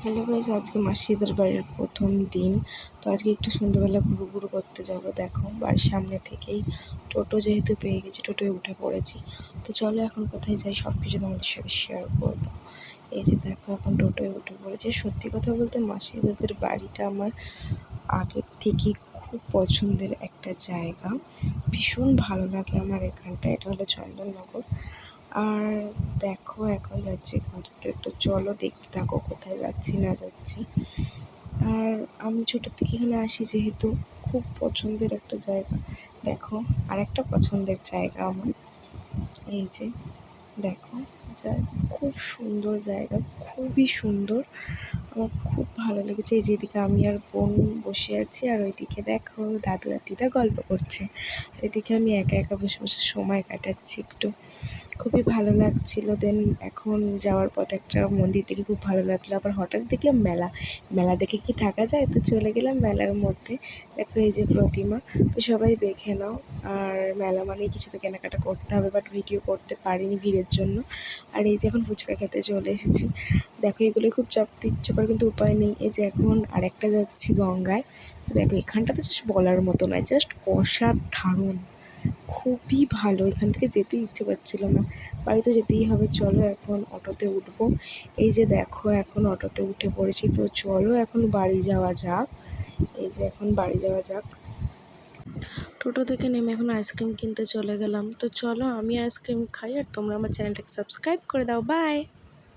Hello guys, আজকে মাসিদের বাড়ির প্রথম দিন। তো আজকে একটু সন্ধ্যাবেলা ঘুরু করতে যাব। দেখো বাড়ির সামনে থেকেই টোটো যেহেতু পেয়ে গেছি, টোটোয় উঠে পড়েছি। তো চলো এখন কোথায় যাই সব কিছু তোমাদের সাথে শেয়ার করবো। এই যে দেখো এখন টোটোয় উঠে পড়েছে। সত্যি কথা বলতে মাসিদের বাড়িটা আমার আগের থেকে খুব পছন্দের একটা জায়গা, ভীষণ ভালো লাগে আমার এখানটা। এটা হলো চন্দননগর। আর দেখো এখন যাচ্ছি ঘুরতে, তো চলো দেখতে থাকো কোথায় যাচ্ছি না যাচ্ছি। আর আমি ছোটোর থেকে এখানে আসি যেহেতু, খুব পছন্দের একটা জায়গা। দেখো আর একটা পছন্দের জায়গা আমার, এই যে দেখো, যা খুব সুন্দর জায়গা, খুবই সুন্দর। আমার খুব ভালো লেগেছে। এই যেদিকে আমি আর বোন বসে আছি, আর ওইদিকে দেখো দাদু আর দিদা গল্প করছে, আর এদিকে আমি একা একা বসে বসে সময় কাটাচ্ছি একটু। খুবই ভালো লাগছিল। দেন এখন যাওয়ার পথে একটা মন্দির দেখে খুব ভালো লাগলো। আবার হঠাৎ দেখলাম মেলা, মেলা দেখে কি থাকা যায়, তো চলে গেলাম মেলার মধ্যে। দেখো এই যে প্রতিমা, তো সবাই দেখে নাও। আর মেলা মানেই কিছু তো কেনাকাটা করতে হবে, বাট ভিডিও করতে পারিনি ভিড়ের জন্য। আর এই যে এখন ফুচকা খেতে চলে এসেছি। দেখো এগুলো খুব চাপতে ইচ্ছে করে, কিন্তু উপায় নেই। এই যে এখন আরেকটা যাচ্ছি গঙ্গায়। দেখো এখানটা তো জাস্ট বলার মতো নয়, জাস্ট অসাধারণ, খুবই ভালো। এখান থেকে যেতে ইচ্ছে করছিল না, বাড়িতে যেতেই হবে। চলো এখন অটোতে উঠবো। এই যে দেখো এখন অটোতে উঠে পড়েছি, তো চলো এখন বাড়ি যাওয়া যাক। এই যে এখন বাড়ি যাওয়া যাক। টোটো থেকে নেমে এখন আইসক্রিম কিনতে চলে গেলাম। তো চলো আমি আইসক্রিম খাই, আর তোমরা আমার চ্যানেলটাকে সাবস্ক্রাইব করে দাও। বাই।